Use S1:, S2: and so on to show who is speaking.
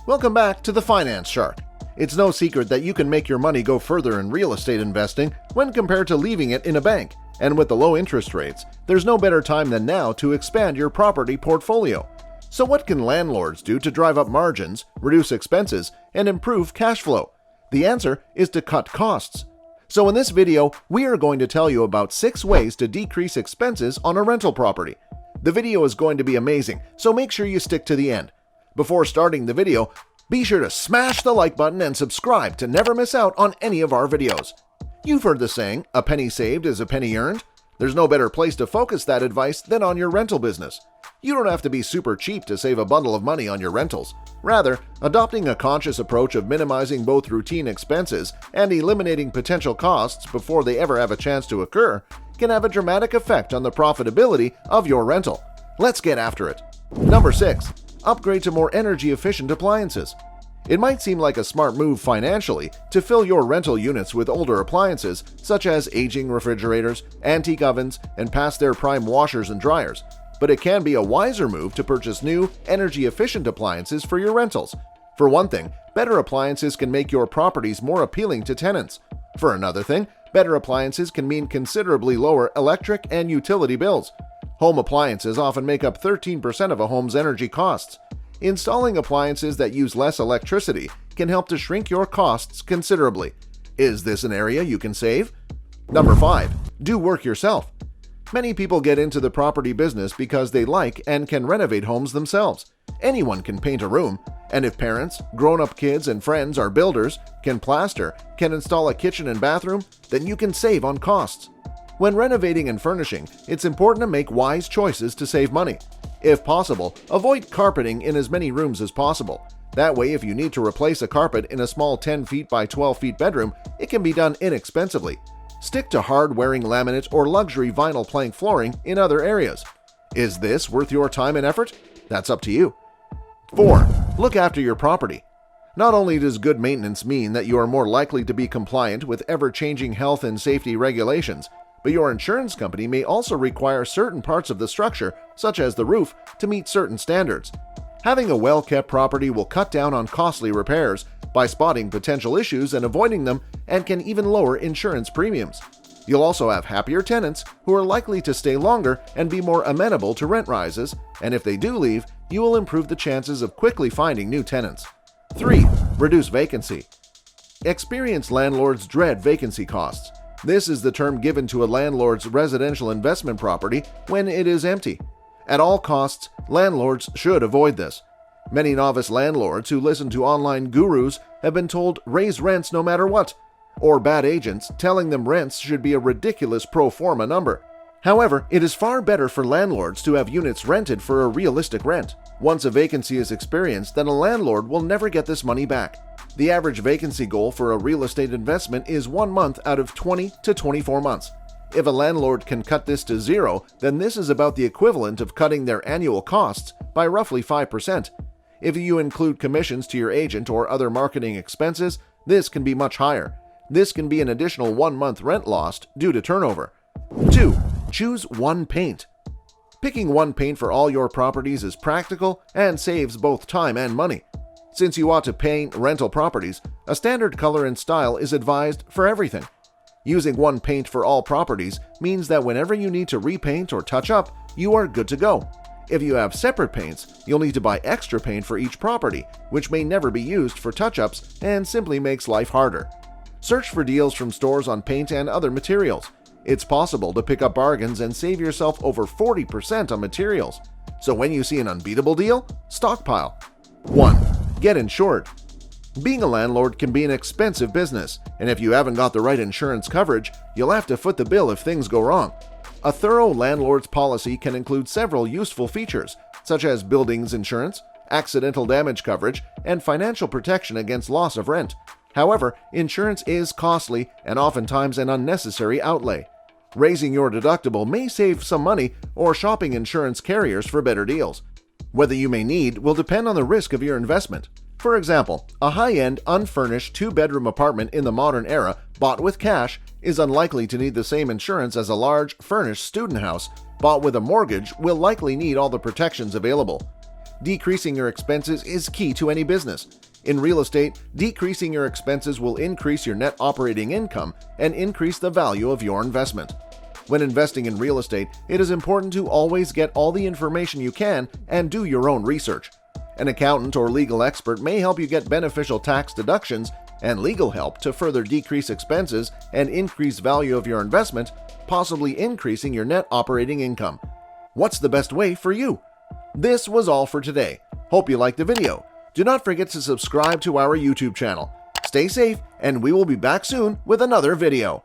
S1: Welcome back to the Finance Shark. It's no secret that you can make your money go further in real estate investing when compared to leaving it in a bank. And with the low interest rates, there's no better time than now to expand your property portfolio. So what can landlords do to drive up margins, reduce expenses, and improve cash flow? The answer is to cut costs. So in this video, we are going to tell you about 6 ways to decrease expenses on a rental property. The video is going to be amazing, so make sure you stick to the end. Before starting the video, be sure to smash the like button and subscribe to never miss out on any of our videos. You've heard the saying, a penny saved is a penny earned. There's no better place to focus that advice than on your rental business. You don't have to be super cheap to save a bundle of money on your rentals. Rather, adopting a conscious approach of minimizing both routine expenses and eliminating potential costs before they ever have a chance to occur can have a dramatic effect on the profitability of your rental. Let's get after it. Number 6. Upgrade to more energy-efficient appliances. It might seem like a smart move financially to fill your rental units with older appliances such as aging refrigerators, antique ovens, and past their prime washers and dryers, but it can be a wiser move to purchase new, energy-efficient appliances for your rentals. For one thing, better appliances can make your properties more appealing to tenants. For another thing, better appliances can mean considerably lower electric and utility bills. Home appliances often make up 13% of a home's energy costs. Installing appliances that use less electricity can help to shrink your costs considerably. Is this an area you can save? Number 5. Do work yourself. Many people get into the property business because they like and can renovate homes themselves. Anyone can paint a room, and if parents, grown-up kids, and friends are builders, can plaster, can install a kitchen and bathroom, then you can save on costs. When renovating and furnishing, it's important to make wise choices to save money. If possible, avoid carpeting in as many rooms as possible. That way, if you need to replace a carpet in a small 10 feet by 12 feet bedroom, it can be done inexpensively. Stick to hard-wearing laminate or luxury vinyl plank flooring in other areas. Is this worth your time and effort? That's up to you. 4. Look after your property. Not only does good maintenance mean that you are more likely to be compliant with ever-changing health and safety regulations, but your insurance company may also require certain parts of the structure, such as the roof, to meet certain standards. Having a well-kept property will cut down on costly repairs by spotting potential issues and avoiding them, and can even lower insurance premiums. You'll also have happier tenants who are likely to stay longer and be more amenable to rent rises, and if they do leave, you will improve the chances of quickly finding new tenants. 3. Reduce vacancy. Experienced landlords dread vacancy costs. This is the term given to a landlord's residential investment property when it is empty. At all costs, landlords should avoid this. Many novice landlords who listen to online gurus have been told raise rents no matter what, or bad agents telling them rents should be a ridiculous pro forma number. However, it is far better for landlords to have units rented for a realistic rent. Once a vacancy is experienced, then a landlord will never get this money back. The average vacancy goal for a real estate investment is 1 month out of 20 to 24 months. If a landlord can cut this to 0, then this is about the equivalent of cutting their annual costs by roughly 5%. If you include commissions to your agent or other marketing expenses, this can be much higher. This can be an additional 1 month rent lost due to turnover. 2. Choose one paint. Picking one paint for all your properties is practical and saves both time and money. Since you ought to paint rental properties, a standard color and style is advised for everything. Using one paint for all properties means that whenever you need to repaint or touch up, you are good to go. If you have separate paints, you'll need to buy extra paint for each property, which may never be used for touch-ups and simply makes life harder. Search for deals from stores on paint and other materials. It's possible to pick up bargains and save yourself over 40% on materials. So when you see an unbeatable deal, stockpile. 1. Get insured. Being a landlord can be an expensive business, and if you haven't got the right insurance coverage, you'll have to foot the bill if things go wrong. A thorough landlord's policy can include several useful features, such as buildings insurance, accidental damage coverage, and financial protection against loss of rent. However, insurance is costly and oftentimes an unnecessary outlay. Raising your deductible may save some money, or shopping insurance carriers for better deals. Whether you may need will depend on the risk of your investment. For example, a high-end, unfurnished 2-bedroom apartment in the modern era bought with cash is unlikely to need the same insurance as a large, furnished student house bought with a mortgage will likely need all the protections available. decreasing your expenses is key to any business. In real estate, decreasing your expenses will increase your net operating income and increase the value of your investment. When investing in real estate, it is important to always get all the information you can and do your own research. An accountant or legal expert may help you get beneficial tax deductions and legal help to further decrease expenses and increase value of your investment, possibly increasing your net operating income. What's the best way for you? This was all for today. Hope you liked the video. Do not forget to subscribe to our YouTube channel. Stay safe, and we will be back soon with another video.